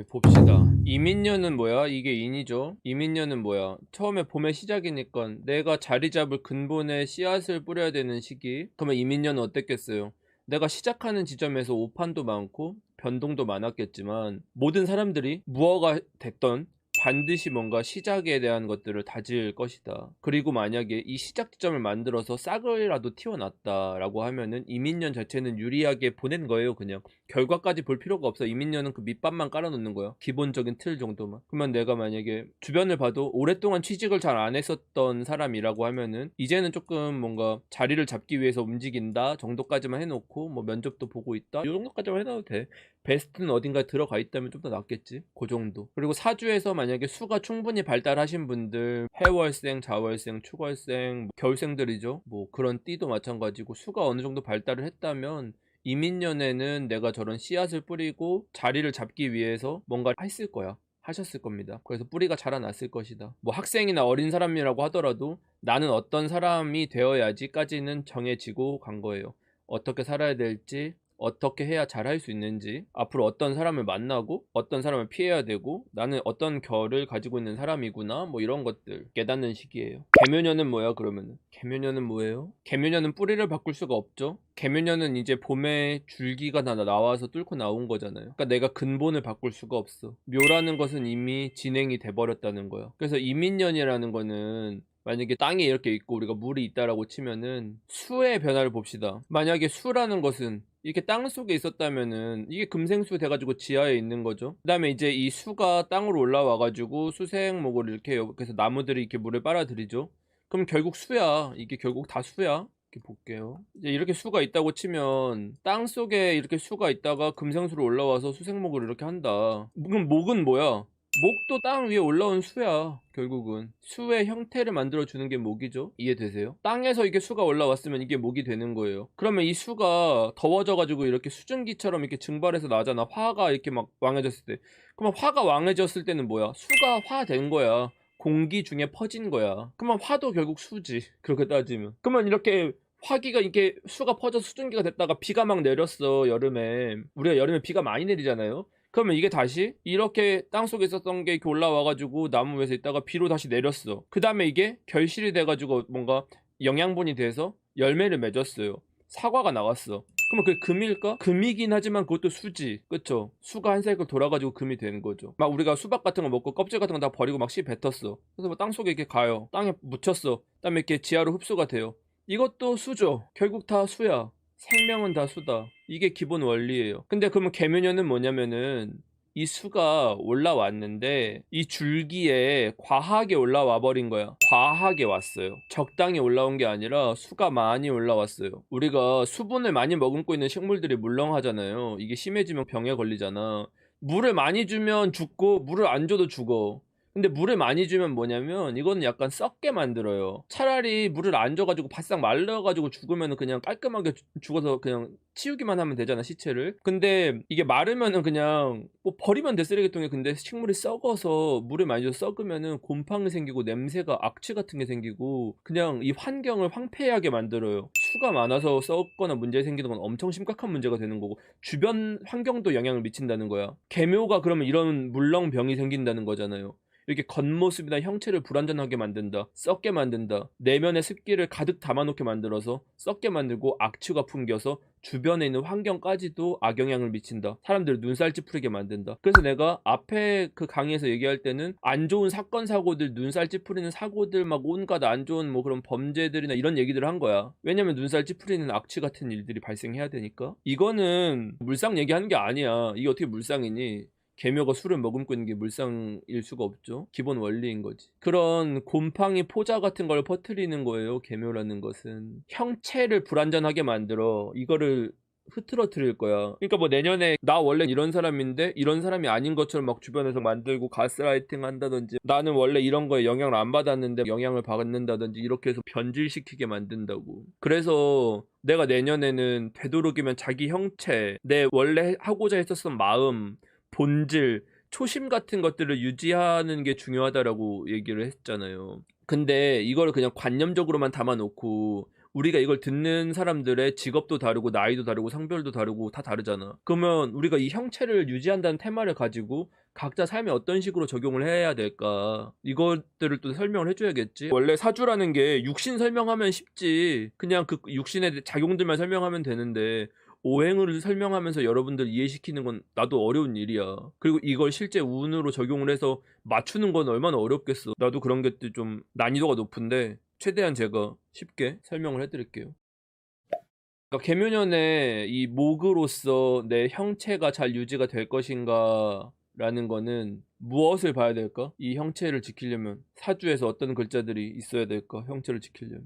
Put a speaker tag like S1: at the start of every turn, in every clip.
S1: 봅시다. 이민년은 뭐야? 이게 인이죠. 이민년은 뭐야? 처음에 봄의 시작이니까 내가 자리 잡을 근본의 씨앗을 뿌려야 되는 시기. 그러면 이민년은 어땠겠어요? 내가 시작하는 지점에서 오판도 많고 변동도 많았겠지만 모든 사람들이 무엇가 됐던 반드시 뭔가 시작에 대한 것들을 다질 것이다. 그리고 만약에 이 시작 지점을 만들어서 싹을라도 틔워놨다라고 하면은 이민년 자체는 유리하게 보낸 거예요. 그냥 결과까지 볼 필요가 없어. 이민년은 그 밑밥만 깔아놓는 거야. 기본적인 틀 정도만. 그러면 내가 만약에 주변을 봐도 오랫동안 취직을 잘 안 했었던 사람이라고 하면은 이제는 조금 뭔가 자리를 잡기 위해서 움직인다 정도까지만 해놓고 뭐 면접도 보고 있다 이 정도까지만 해놔도 돼. 베스트는 어딘가에 들어가 있다면 좀 더 낫겠지. 그 정도. 그리고 사주에서 만약에 수가 충분히 발달하신 분들, 해월생, 자월생, 축월생, 뭐 겨울생들이죠. 뭐 그런 띠도 마찬가지고 수가 어느 정도 발달을 했다면 이민년에는 내가 저런 씨앗을 뿌리고 자리를 잡기 위해서 뭔가 했을 거야. 하셨을 겁니다. 그래서 뿌리가 자라났을 것이다. 뭐 학생이나 어린 사람이라고 하더라도 나는 어떤 사람이 되어야지까지는 정해지고 간 거예요. 어떻게 살아야 될지, 어떻게 해야 잘할 수 있는지, 앞으로 어떤 사람을 만나고 어떤 사람을 피해야 되고, 나는 어떤 결을 가지고 있는 사람이구나, 뭐 이런 것들 깨닫는 시기예요. 개묘년은 뭐야? 그러면은 개묘년은 뭐예요? 개묘년은 뿌리를 바꿀 수가 없죠. 개묘년은 이제 봄에 줄기가 다 나와서 뚫고 나온 거잖아요. 그러니까 내가 근본을 바꿀 수가 없어. 묘라는 것은 이미 진행이 돼버렸다는 거야. 그래서 이민년이라는 거는 만약에 땅이 이렇게 있고 우리가 물이 있다라고 치면은 수의 변화를 봅시다. 만약에 수라는 것은 이렇게 땅 속에 있었다면은 이게 금생수 돼가지고 지하에 있는 거죠. 그 다음에 이제 이 수가 땅으로 올라와가지고 수생목을 이렇게 해서 나무들이 이렇게 물을 빨아들이죠. 그럼 결국 수야. 이게 결국 다 수야. 이렇게 볼게요. 이제 이렇게 수가 있다고 치면 땅 속에 이렇게 수가 있다가 금생수로 올라와서 수생목을 이렇게 한다. 그럼 목은 뭐야? 목도 땅 위에 올라온 수야. 결국은 수의 형태를 만들어주는 게 목이죠. 이해되세요? 땅에서 이게 수가 올라왔으면 이게 목이 되는 거예요. 그러면 이 수가 더워져가지고 이렇게 수증기처럼 이렇게 증발해서 나잖아. 화가 이렇게 막 왕해졌을 때. 그러면 화가 왕해졌을 때는 뭐야? 수가 화된 거야. 공기 중에 퍼진 거야. 그러면 화도 결국 수지. 그렇게 따지면. 그러면 이렇게 화기가 이렇게 수가 퍼져서 수증기가 됐다가 비가 막 내렸어. 여름에. 우리가 여름에 비가 많이 내리잖아요. 그러면 이게 다시 이렇게 땅속에 있었던 게 이렇게 올라와가지고 나무 위에서 있다가 비로 다시 내렸어. 그 다음에 이게 결실이 돼가지고 뭔가 영양분이 돼서 열매를 맺었어요. 사과가 나왔어. 그러면 그게 금일까? 금이긴 하지만 그것도 수지. 그쵸? 수가 한 사이클 돌아가지고 금이 되는 거죠. 막 우리가 수박 같은 거 먹고 껍질 같은 거 다 버리고 막 씨 뱉었어. 그래서 뭐 땅속에 이렇게 가요. 땅에 묻혔어. 그다음에 이렇게 지하로 흡수가 돼요. 이것도 수죠. 결국 다 수야. 생명은 다 수다. 이게 기본 원리예요. 근데 그러면 계면연은 뭐냐면은 이 수가 올라왔는데 이 줄기에 과하게 올라와 버린 거야. 과하게 왔어요. 적당히 올라온 게 아니라 수가 많이 올라왔어요. 우리가 수분을 많이 머금고 있는 식물들이 물렁하잖아요. 이게 심해지면 병에 걸리잖아. 물을 많이 주면 죽고 물을 안 줘도 죽어. 근데 물을 많이 주면 뭐냐면 이거는 약간 썩게 만들어요. 차라리 물을 안 줘가지고 바싹 말라가지고 죽으면 그냥 깔끔하게 죽어서 그냥 치우기만 하면 되잖아, 시체를. 근데 이게 마르면은 그냥 뭐 버리면 돼, 쓰레기통에. 근데 식물이 썩어서 물을 많이 줘서 썩으면은 곰팡이 생기고 냄새가 악취 같은 게 생기고 그냥 이 환경을 황폐하게 만들어요. 수가 많아서 썩거나 문제 생기는 건 엄청 심각한 문제가 되는 거고 주변 환경도 영향을 미친다는 거야. 계묘가 그러면 이런 물렁병이 생긴다는 거잖아요. 이렇게 겉모습이나 형체를 불완전하게 만든다. 썩게 만든다. 내면의 습기를 가득 담아놓게 만들어서 썩게 만들고 악취가 풍겨서 주변에 있는 환경까지도 악영향을 미친다. 사람들을 눈살 찌푸리게 만든다. 그래서 내가 앞에 그 강의에서 얘기할 때는 안 좋은 사건 사고들, 눈살 찌푸리는 사고들, 막 온갖 안 좋은 뭐 그런 범죄들이나 이런 얘기들을 한 거야. 왜냐면 눈살 찌푸리는 악취 같은 일들이 발생해야 되니까. 이거는 물상 얘기하는 게 아니야. 이게 어떻게 물상이니? 개묘가 술을 머금고 있는 게 물상일 수가 없죠. 기본 원리인 거지. 그런 곰팡이 포자 같은 걸 퍼뜨리는 거예요. 개묘라는 것은 형체를 불완전하게 만들어 이거를 흐트러뜨릴 거야. 그러니까 뭐 내년에 나 원래 이런 사람인데 이런 사람이 아닌 것처럼 막 주변에서 만들고 가스라이팅 한다든지, 나는 원래 이런 거에 영향을 안 받았는데 영향을 받는다든지, 이렇게 해서 변질시키게 만든다고. 그래서 내가 내년에는 되도록이면 자기 형체, 내 원래 하고자 했었던 마음, 본질, 초심 같은 것들을 유지하는 게 중요하다라고 얘기를 했잖아요. 근데 이거를 그냥 관념적으로만 담아놓고 우리가 이걸 듣는 사람들의 직업도 다르고 나이도 다르고 성별도 다르고 다 다르잖아. 그러면 우리가 이 형체를 유지한다는 테마를 가지고 각자 삶에 어떤 식으로 적용을 해야 될까? 이것들을 또 설명을 해줘야겠지. 원래 사주라는 게 육신 설명하면 쉽지. 그냥 그 육신의 작용들만 설명하면 되는데 오행을 설명하면서 여러분들 이해시키는 건 나도 어려운 일이야. 그리고 이걸 실제 운으로 적용을 해서 맞추는 건 얼마나 어렵겠어. 나도 그런 게 좀 난이도가 높은데 최대한 제가 쉽게 설명을 해드릴게요. 그러니까 계묘년에 이 목으로서 내 형체가 잘 유지가 될 것인가 라는 거는 무엇을 봐야 될까? 이 형체를 지키려면 사주에서 어떤 글자들이 있어야 될까? 형체를 지키려면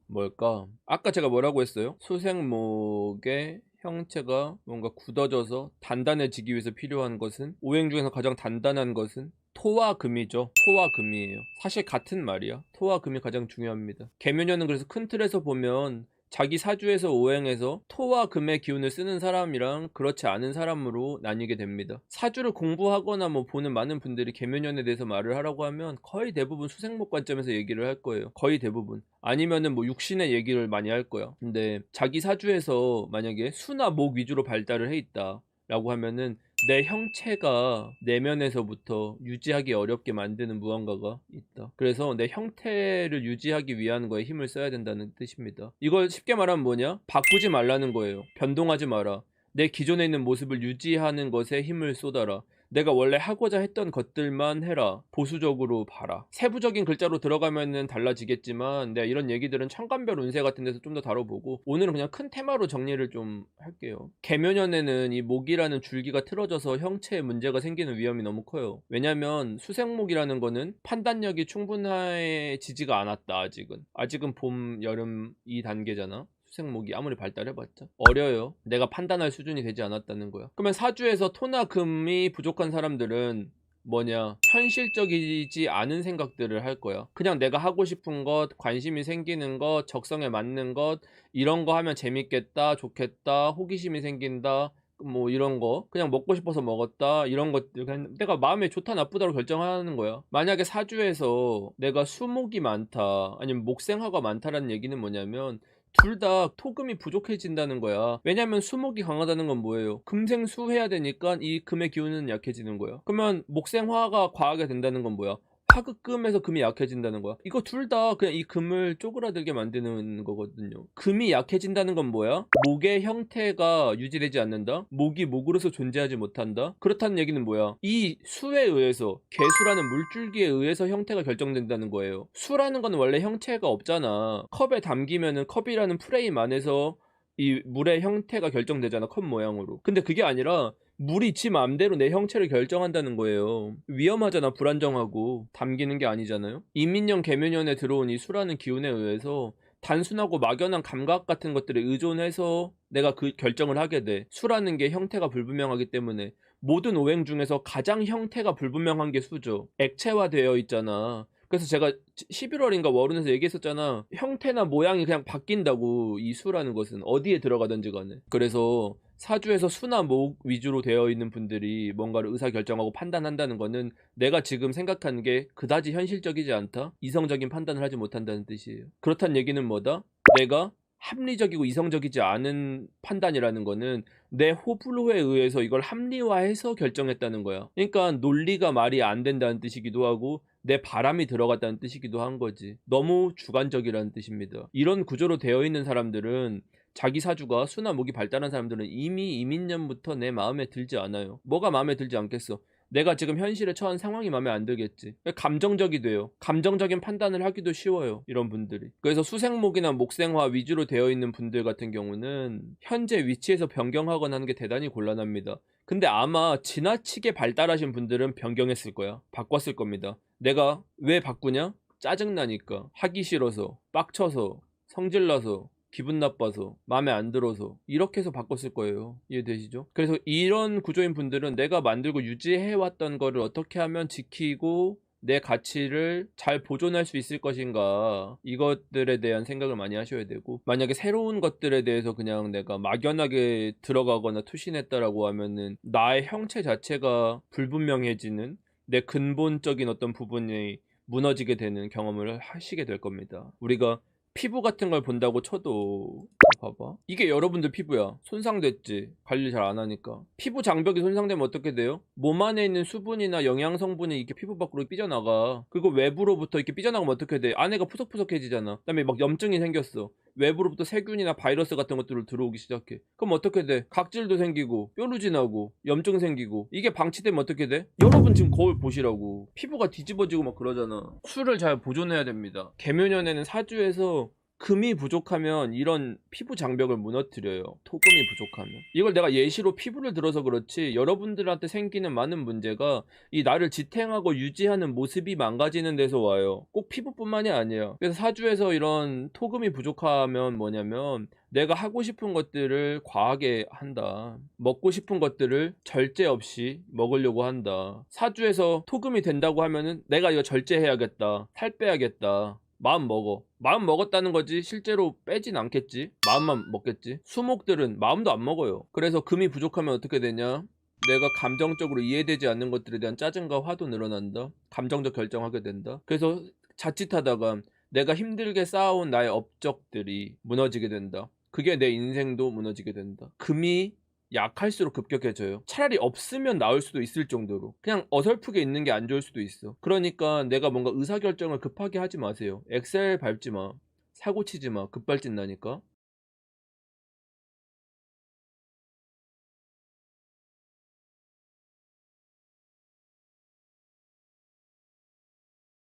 S1: 뭘까? 아까 제가 뭐라고 했어요? 수생목의 형체가 뭔가 굳어져서 단단해지기 위해서 필요한 것은, 오행 중에서 가장 단단한 것은 토와 금이죠. 토와 금이에요. 사실 같은 말이야. 토와 금이 가장 중요합니다. 계묘년은 그래서 큰 틀에서 보면 자기 사주에서 오행에서 토와 금의 기운을 쓰는 사람이랑 그렇지 않은 사람으로 나뉘게 됩니다. 사주를 공부하거나 뭐 보는 많은 분들이 계묘년에 대해서 말을 하라고 하면 거의 대부분 수생목 관점에서 얘기를 할 거예요. 거의 대부분. 아니면은 뭐 육신의 얘기를 많이 할 거야. 근데 자기 사주에서 만약에 수나 목 위주로 발달을 해 있다 라고 하면은 내 형체가 내면에서부터 유지하기 어렵게 만드는 무언가가 있다. 그래서 내 형태를 유지하기 위한 거에 힘을 써야 된다는 뜻입니다. 이걸 쉽게 말하면 뭐냐? 바꾸지 말라는 거예요. 변동하지 마라. 내 기존에 있는 모습을 유지하는 것에 힘을 쏟아라. 내가 원래 하고자 했던 것들만 해라. 보수적으로 봐라. 세부적인 글자로 들어가면은 달라지겠지만 내가 이런 얘기들은 천간별 운세 같은 데서 좀 더 다뤄보고 오늘은 그냥 큰 테마로 정리를 좀 할게요. 계묘년에는 이 목이라는 줄기가 틀어져서 형체에 문제가 생기는 위험이 너무 커요. 왜냐면 수생목이라는 거는 판단력이 충분해지지가 않았다. 아직은 봄, 여름 이 단계잖아. 수생목이 아무리 발달해봤자 어려요. 내가 판단할 수준이 되지 않았다는 거야. 그러면 사주에서 토나 금이 부족한 사람들은 뭐냐, 현실적이지 않은 생각들을 할 거야. 그냥 내가 하고 싶은 것, 관심이 생기는 것, 적성에 맞는 것, 이런 거 하면 재밌겠다, 좋겠다, 호기심이 생긴다, 뭐 이런 거, 그냥 먹고 싶어서 먹었다, 이런 것들 그냥 내가 마음에 좋다 나쁘다로 결정하는 거야. 만약에 사주에서 내가 수목이 많다 아니면 목생화가 많다라는 얘기는 뭐냐면 둘 다 토금이 부족해진다는 거야. 왜냐면 수목이 강하다는 건 뭐예요? 금생수해야 되니까 이 금의 기운은 약해지는 거야. 그러면 목생화가 과하게 된다는 건 뭐야? 화극금에서 금이 약해진다는 거야. 이거 둘 다 그냥 이 금을 쪼그라들게 만드는 거거든요. 금이 약해진다는 건 뭐야? 목의 형태가 유지되지 않는다? 목이 목으로서 존재하지 못한다? 그렇다는 얘기는 뭐야? 이 수에 의해서, 개수라는 물줄기에 의해서 형태가 결정된다는 거예요. 수라는 건 원래 형체가 없잖아. 컵에 담기면은 컵이라는 프레임 안에서 이 물의 형태가 결정되잖아, 컵 모양으로. 근데 그게 아니라 물이 지 맘대로 내 형체를 결정한다는 거예요. 위험하잖아, 불안정하고. 담기는 게 아니잖아요. 이민년 계묘년에 들어온 이 수라는 기운에 의해서 단순하고 막연한 감각 같은 것들에 의존해서 내가 그 결정을 하게 돼. 수라는 게 형태가 불분명하기 때문에 모든 오행 중에서 가장 형태가 불분명한 게 수죠. 액체화되어 있잖아. 그래서 제가 11월인가 월운에서 얘기했었잖아. 형태나 모양이 그냥 바뀐다고, 이 수라는 것은 어디에 들어가든지 간에. 그래서 사주에서 수나 목 위주로 되어 있는 분들이 뭔가를 의사결정하고 판단한다는 거는 내가 지금 생각하는 게 그다지 현실적이지 않다? 이성적인 판단을 하지 못한다는 뜻이에요. 그렇다는 얘기는 뭐다? 내가 합리적이고 이성적이지 않은 판단이라는 거는 내 호불호에 의해서 이걸 합리화해서 결정했다는 거야. 그러니까 논리가 말이 안 된다는 뜻이기도 하고 내 바람이 들어갔다는 뜻이기도 한 거지. 너무 주관적이라는 뜻입니다. 이런 구조로 되어 있는 사람들은, 자기 사주가 수나 목이 발달한 사람들은 이미 이민년부터 내 마음에 들지 않아요. 뭐가 마음에 들지 않겠어? 내가 지금 현실에 처한 상황이 마음에 안 들겠지. 감정적이 돼요. 감정적인 판단을 하기도 쉬워요, 이런 분들이. 그래서 수생목이나 목생화 위주로 되어 있는 분들 같은 경우는 현재 위치에서 변경하거나 하는 게 대단히 곤란합니다. 근데 아마 지나치게 발달하신 분들은 변경했을 거야. 바꿨을 겁니다. 내가 왜 바꾸냐? 짜증나니까, 하기 싫어서, 빡쳐서, 성질나서, 기분 나빠서, 마음에 안 들어서, 이렇게 해서 바꿨을 거예요. 이해되시죠? 그래서 이런 구조인 분들은 내가 만들고 유지해왔던 거를 어떻게 하면 지키고 내 가치를 잘 보존할 수 있을 것인가, 이것들에 대한 생각을 많이 하셔야 되고, 만약에 새로운 것들에 대해서 그냥 내가 막연하게 들어가거나 투신했다라고 하면은 나의 형체 자체가 불분명해지는, 내 근본적인 어떤 부분이 무너지게 되는 경험을 하시게 될 겁니다. 우리가 피부 같은 걸 본다고 쳐도 봐봐. 이게 여러분들 피부야. 손상됐지. 관리 잘 안 하니까. 피부 장벽이 손상되면 어떻게 돼요? 몸 안에 있는 수분이나 영양 성분이 이렇게 피부 밖으로 삐져나가. 그리고 외부로부터 이렇게 삐져나가면 어떻게 돼? 안에가 푸석푸석해지잖아. 그다음에 막 염증이 생겼어. 외부로부터 세균이나 바이러스 같은 것들을 들어오기 시작해. 그럼 어떻게 돼? 각질도 생기고 뾰루지나고 염증 생기고. 이게 방치되면 어떻게 돼? 여러분 지금 거울 보시라고. 피부가 뒤집어지고 막 그러잖아. 술을 잘 보존해야 됩니다. 계묘년에는 사주에서 금이 부족하면 이런 피부 장벽을 무너뜨려요. 토금이 부족하면. 이걸 내가 예시로 피부를 들어서 그렇지, 여러분들한테 생기는 많은 문제가 이 나를 지탱하고 유지하는 모습이 망가지는 데서 와요. 꼭 피부뿐만이 아니에요. 그래서 사주에서 이런 토금이 부족하면 뭐냐면, 내가 하고 싶은 것들을 과하게 한다. 먹고 싶은 것들을 절제 없이 먹으려고 한다. 사주에서 토금이 된다고 하면은 내가 이거 절제해야겠다. 살 빼야겠다. 마음 먹어. 마음 먹었다는 거지 실제로 빼진 않겠지. 마음만 먹겠지. 수목들은 마음도 안 먹어요. 그래서 금이 부족하면 어떻게 되냐? 내가 감정적으로 이해되지 않는 것들에 대한 짜증과 화도 늘어난다. 감정적 결정하게 된다. 그래서 자칫하다가 내가 힘들게 쌓아온 나의 업적들이 무너지게 된다. 그게 내 인생도 무너지게 된다. 금이 약할수록 급격해져요. 차라리 없으면 나을 수도 있을 정도로. 그냥 어설프게 있는 게 안 좋을 수도 있어. 그러니까 내가 뭔가 의사결정을 급하게 하지 마세요. 엑셀 밟지 마. 사고 치지 마. 급발진 나니까.